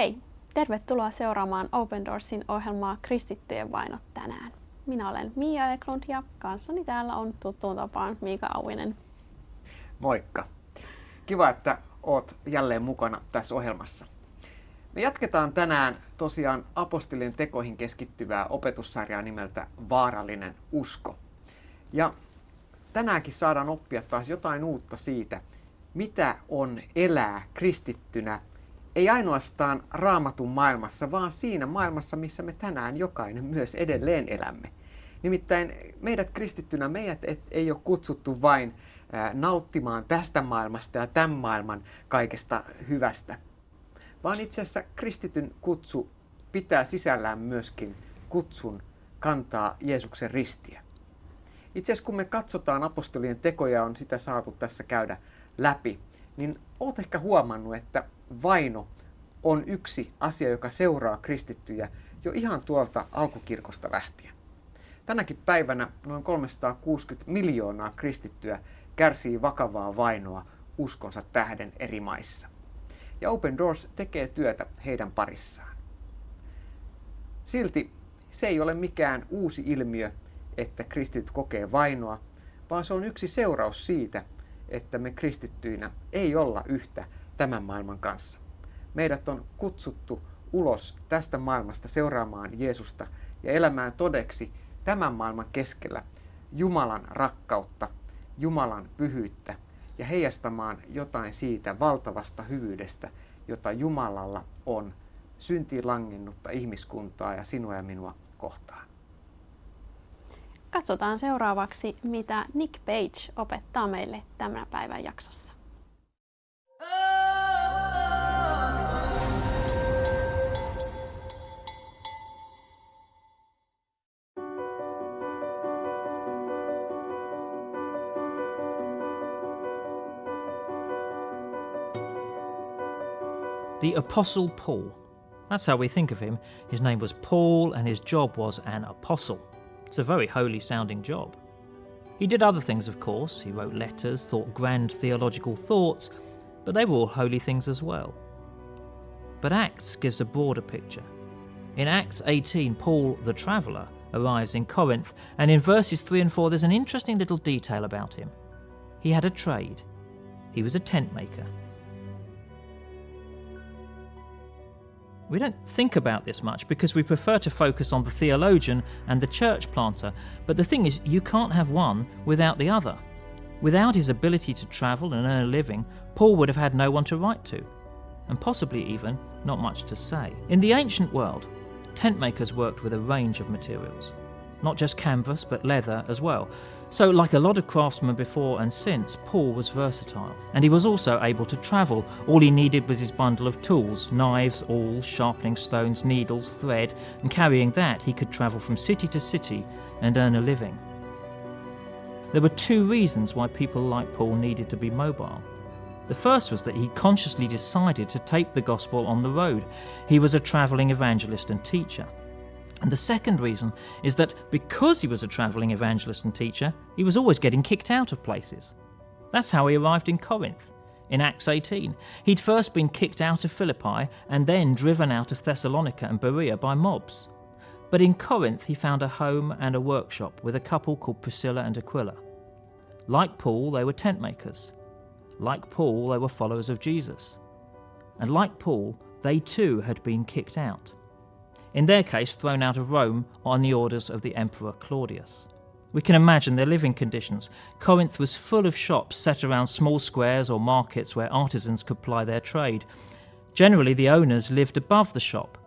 Hei, tervetuloa seuraamaan Open Doorsin ohjelmaa Kristittyjen vainot tänään. Minä olen Mia Eklund ja kanssani täällä on tuttuun tapaan Miika Auvinen. Moikka! Kiva, että oot jälleen mukana tässä ohjelmassa. Me jatketaan tänään tosiaan apostolien tekoihin keskittyvää opetussarjaa nimeltä Vaarallinen usko. Ja tänäänkin saadaan oppia taas jotain uutta siitä, mitä on elää kristittynä, ei ainoastaan Raamatun maailmassa, vaan siinä maailmassa, missä me tänään jokainen myös edelleen elämme. Nimittäin meidät kristittynä, meidät ei ole kutsuttu vain nauttimaan tästä maailmasta ja tämän maailman kaikesta hyvästä, vaan itse asiassa kristityn kutsu pitää sisällään myöskin kutsun kantaa Jeesuksen ristiä. Itse asiassa kun me katsotaan apostolien tekoja, on sitä saatu tässä käydä läpi, niin olet ehkä huomannut, että vaino on yksi asia, joka seuraa kristittyjä jo ihan tuolta alkukirkosta lähtien. Tänäkin päivänä noin 360 miljoonaa kristittyä kärsii vakavaa vainoa uskonsa tähden eri maissa. Ja Open Doors tekee työtä heidän parissaan. Silti se ei ole mikään uusi ilmiö, että kristityt kokee vainoa, vaan se on yksi seuraus siitä, että me kristittyinä ei olla yhtä tämän maailman kanssa. Meidät on kutsuttu ulos tästä maailmasta seuraamaan Jeesusta ja elämään todeksi tämän maailman keskellä Jumalan rakkautta, Jumalan pyhyyttä ja heijastamaan jotain siitä valtavasta hyvyydestä, jota Jumalalla on syntiin langennutta ihmiskuntaa ja sinua ja minua kohtaan. Katsotaan seuraavaksi, mitä Nick Page opettaa meille tämän päivän jaksossa. The Apostle Paul. That's how we think of him. His name was Paul and his job was an apostle. It's a very holy sounding job. He did other things, of course. He wrote letters, thought grand theological thoughts, but they were all holy things as well. But Acts gives a broader picture. In Acts 18, Paul, the traveller, arrives in Corinth, and in verses 3 and 4 there's an interesting little detail about him. He had a trade. He was a tent maker. We don't think about this much because we prefer to focus on the theologian and the church planter, but the thing is, you can't have one without the other. Without his ability to travel and earn a living, Paul would have had no one to write to, and possibly even not much to say. In the ancient world, tent makers worked with a range of materials, not just canvas but leather as well. So like a lot of craftsmen before and since, Paul was versatile, and he was also able to travel. All he needed was his bundle of tools, knives, awls, sharpening stones, needles, thread, and carrying that he could travel from city to city and earn a living. There were two reasons why people like Paul needed to be mobile. The first was that he consciously decided to take the gospel on the road. He was a travelling evangelist and teacher. And the second reason is that because he was a travelling evangelist and teacher, he was always getting kicked out of places. That's how he arrived in Corinth, in Acts 18. He'd first been kicked out of Philippi and then driven out of Thessalonica and Berea by mobs. But in Corinth he found a home and a workshop with a couple called Priscilla and Aquila. Like Paul, they were tent makers. Like Paul, they were followers of Jesus. And like Paul, they too had been kicked out. In their case, thrown out of Rome on the orders of the Emperor Claudius. We can imagine their living conditions. Corinth was full of shops set around small squares or markets where artisans could ply their trade. Generally, the owners lived above the shop.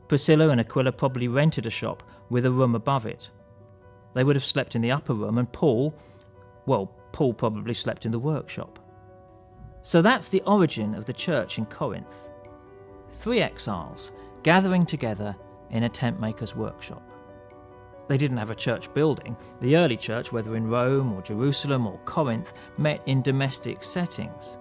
Priscilla and Aquila probably rented a shop with a room above it. They would have slept in the upper room, and Paul probably slept in the workshop. So that's the origin of the church in Corinth. 3 exiles gathering together in a tent maker's workshop. They didn't have a church building. The early church, whether in Rome or Jerusalem or Corinth, met in domestic settings.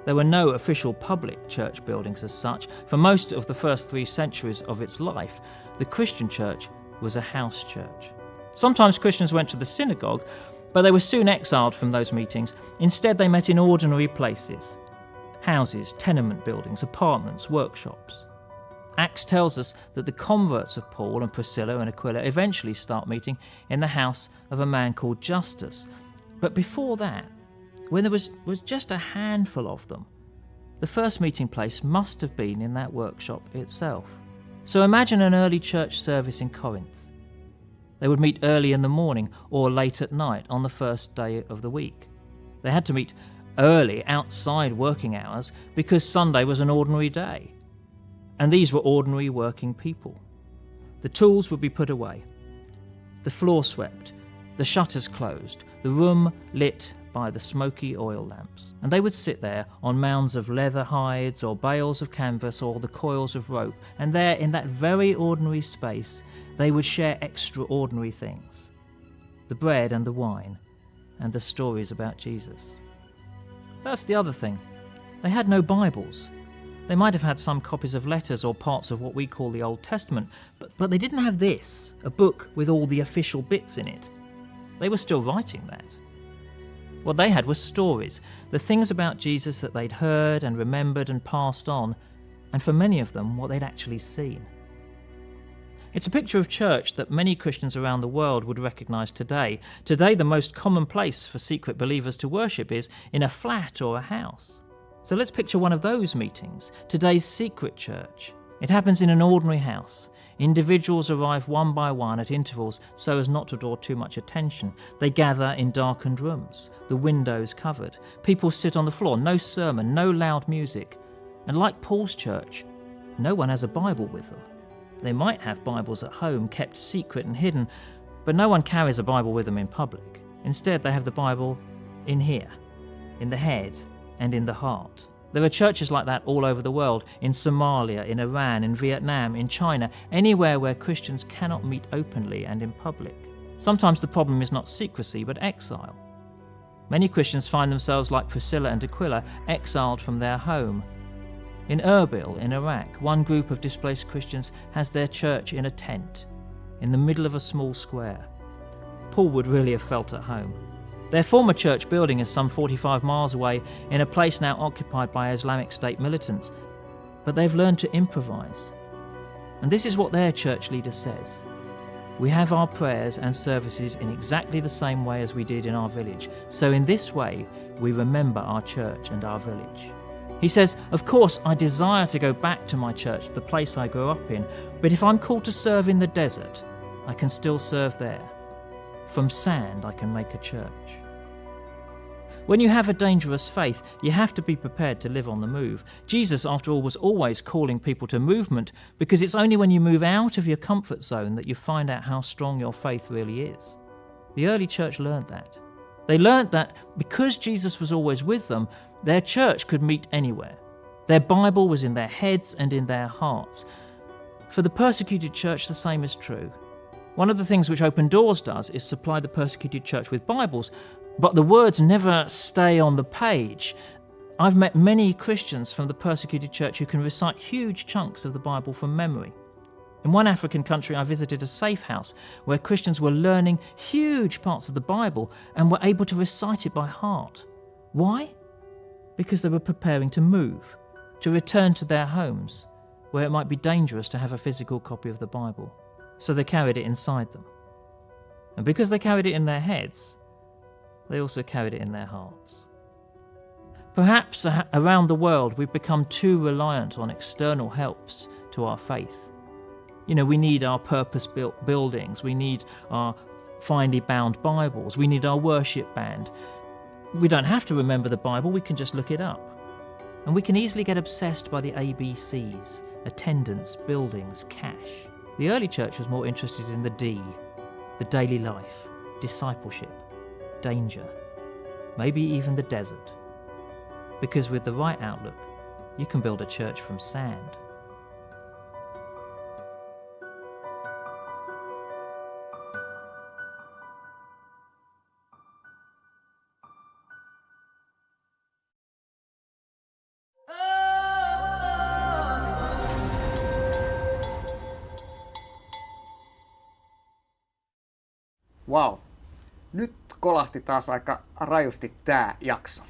There were no official public church buildings as such. For most of the first 3 centuries of its life, the Christian church was a house church. Sometimes Christians went to the synagogue, but they were soon exiled from those meetings. Instead, they met in ordinary places: houses, tenement buildings, apartments, workshops. Acts tells us that the converts of Paul and Priscilla and Aquila eventually start meeting in the house of a man called Justus. But before that, when there was just a handful of them, the first meeting place must have been in that workshop itself. So imagine an early church service in Corinth. They would meet early in the morning or late at night on the first day of the week. They had to meet early outside working hours because Sunday was an ordinary day. And these were ordinary working people. The tools would be put away, the floor swept, the shutters closed, the room lit by the smoky oil lamps. And they would sit there on mounds of leather hides or bales of canvas or the coils of rope, and there in that very ordinary space they would share extraordinary things, the bread and the wine and the stories about Jesus. That's the other thing. They had no Bibles. They might have had some copies of letters or parts of what we call the Old Testament, but they didn't have this, a book with all the official bits in it. They were still writing that. What they had was stories, the things about Jesus that they'd heard and remembered and passed on, and for many of them, what they'd actually seen. It's a picture of church that many Christians around the world would recognise today. Today, the most common place for secret believers to worship is in a flat or a house. So let's picture one of those meetings, today's secret church. It happens in an ordinary house. Individuals arrive one by one at intervals so as not to draw too much attention. They gather in darkened rooms, the windows covered. People sit on the floor, no sermon, no loud music. And like Paul's church, no one has a Bible with them. They might have Bibles at home, kept secret and hidden, but no one carries a Bible with them in public. Instead, they have the Bible in here, in the head and in the heart. There are churches like that all over the world, in Somalia, in Iran, in Vietnam, in China, anywhere where Christians cannot meet openly and in public. Sometimes the problem is not secrecy, but exile. Many Christians find themselves like Priscilla and Aquila, exiled from their home. In Erbil, in Iraq, one group of displaced Christians has their church in a tent, in the middle of a small square. Paul would really have felt at home. Their former church building is some 45 miles away in a place now occupied by Islamic State militants, but they've learned to improvise. And this is what their church leader says. We have our prayers and services in exactly the same way as we did in our village. So in this way, we remember our church and our village. He says, of course, I desire to go back to my church, the place I grew up in, but if I'm called to serve in the desert, I can still serve there. From sand, I can make a church. When you have a dangerous faith, you have to be prepared to live on the move. Jesus, after all, was always calling people to movement, because it's only when you move out of your comfort zone that you find out how strong your faith really is. The early church learned that. They learned that because Jesus was always with them, their church could meet anywhere. Their Bible was in their heads and in their hearts. For the persecuted church, the same is true. One of the things which Open Doors does is supply the persecuted church with Bibles, but the words never stay on the page. I've met many Christians from the persecuted church who can recite huge chunks of the Bible from memory. In one African country, I visited a safe house where Christians were learning huge parts of the Bible and were able to recite it by heart. Why? Because they were preparing to move, to return to their homes, where it might be dangerous to have a physical copy of the Bible. So they carried it inside them. And because they carried it in their heads, they also carried it in their hearts. Perhaps around the world we've become too reliant on external helps to our faith. We need our purpose-built buildings, we need our finely bound Bibles, we need our worship band. We don't have to remember the Bible, we can just look it up. And we can easily get obsessed by the ABCs, attendance, buildings, cash. The early church was more interested in the D, the daily life, discipleship, danger, maybe even the desert. Because with the right outlook, you can build a church from sand. Wow. Nyt kolahti taas aika rajusti tämä jakso.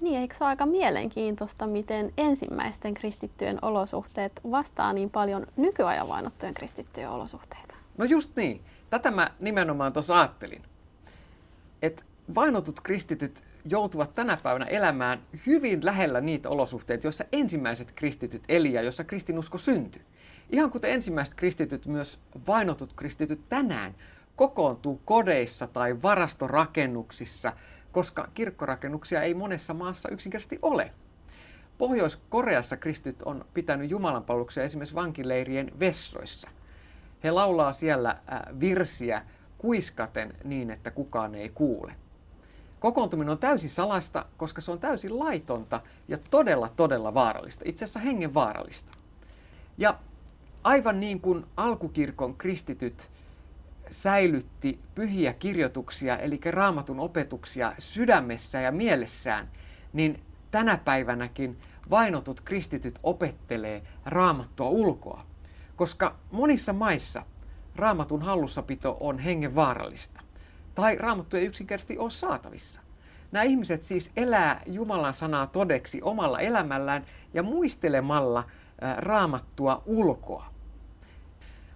Niin, eikö se ole aika mielenkiintoista, miten ensimmäisten kristittyjen olosuhteet vastaa niin paljon nykyajan vainottujen kristittyjen olosuhteita? No just niin. Tätä mä nimenomaan tuossa ajattelin. Että vainotut kristityt joutuvat tänä päivänä elämään hyvin lähellä niitä olosuhteita, joissa ensimmäiset kristityt eli ja joissa kristinusko syntyi. Ihan kuten ensimmäiset kristityt, myös vainotut kristityt tänään kokoontuu kodeissa tai varastorakennuksissa, koska kirkkorakennuksia ei monessa maassa yksinkertaisesti ole. Pohjois-Koreassa kristityt on pitänyt jumalanpalveluksia esimerkiksi vankileirien vessoissa. He laulaa siellä virsiä kuiskaten niin, että kukaan ei kuule. Kokoontuminen on täysin salasta, koska se on täysin laitonta ja todella vaarallista, itse asiassa hengenvaarallista. Ja aivan niin kuin alkukirkon kristityt säilytti pyhiä kirjoituksia, eli Raamatun opetuksia sydämessä ja mielessään, niin tänä päivänäkin vainotut kristityt opettelee Raamattua ulkoa, koska monissa maissa Raamatun hallussapito on hengenvaarallista, tai Raamattu ei yksinkertaisesti ole saatavissa. Nämä ihmiset siis elää Jumalan sanaa todeksi omalla elämällään ja muistelemalla Raamattua ulkoa.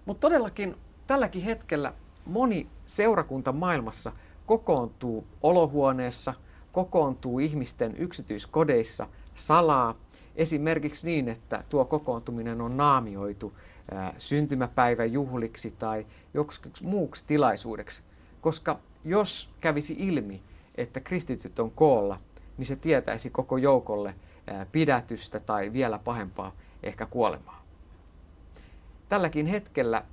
Mutta todellakin tälläkin hetkellä moni seurakunta maailmassa kokoontuu olohuoneessa, kokoontuu ihmisten yksityiskodeissa salaa, esimerkiksi niin, että tuo kokoontuminen on naamioitu syntymäpäivän juhliksi tai joksikin muuksi tilaisuudeksi. Koska jos kävisi ilmi, että kristityt on koolla, niin se tietäisi koko joukolle pidätystä tai vielä pahempaa, ehkä kuolemaa. Tälläkin hetkellä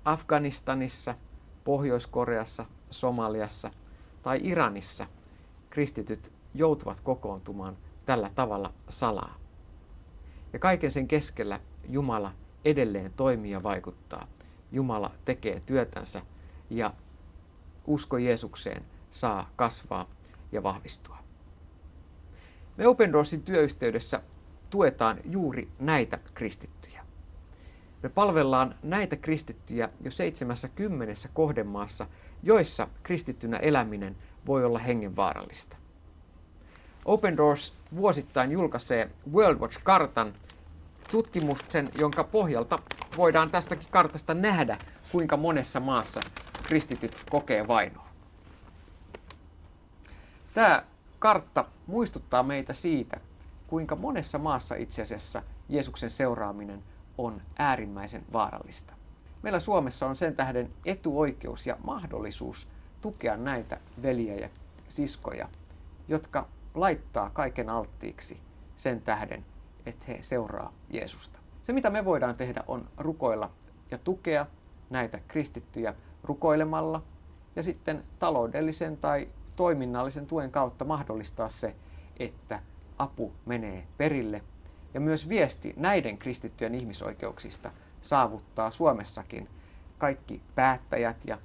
Afganistanissa, Pohjois-Koreassa, Somaliassa tai Iranissa kristityt joutuvat kokoontumaan tällä tavalla salaa. Ja kaiken sen keskellä Jumala edelleen toimii ja vaikuttaa. Jumala tekee työtänsä ja usko Jeesukseen saa kasvaa ja vahvistua. Me Open Doorsin työyhteydessä tuetaan juuri näitä kristittyjä. Me palvellaan näitä kristittyjä jo 70 kohdemaassa, joissa kristittynä eläminen voi olla hengenvaarallista. Open Doors vuosittain julkaisee World Watch-kartan, tutkimuksen, jonka pohjalta voidaan tästäkin kartasta nähdä, kuinka monessa maassa kristityt kokee vainoa. Tämä kartta muistuttaa meitä siitä, kuinka monessa maassa itse asiassa Jeesuksen seuraaminen on äärimmäisen vaarallista. Meillä Suomessa on sen tähden etuoikeus ja mahdollisuus tukea näitä veliä ja siskoja, jotka laittaa kaiken alttiiksi sen tähden, että he seuraa Jeesusta. Se, mitä me voidaan tehdä, on rukoilla ja tukea näitä kristittyjä rukoilemalla ja sitten taloudellisen tai toiminnallisen tuen kautta mahdollistaa se, että apu menee perille ja myös viesti näiden kristittyjen ihmisoikeuksista saavuttaa Suomessakin kaikki päättäjät ja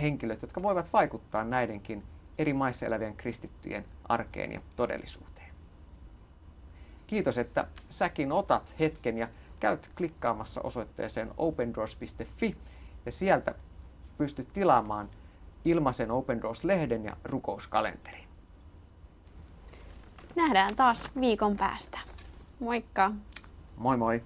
henkilöt, jotka voivat vaikuttaa näidenkin eri maissa elävien kristittyjen arkeen ja todellisuuteen. Kiitos, että säkin otat hetken ja käyt klikkaamassa osoitteeseen opendoors.fi ja sieltä pystyt tilaamaan ilmaisen Open Doors-lehden ja rukouskalenterin. Nähdään taas viikon päästä. Moikka! Moi moi!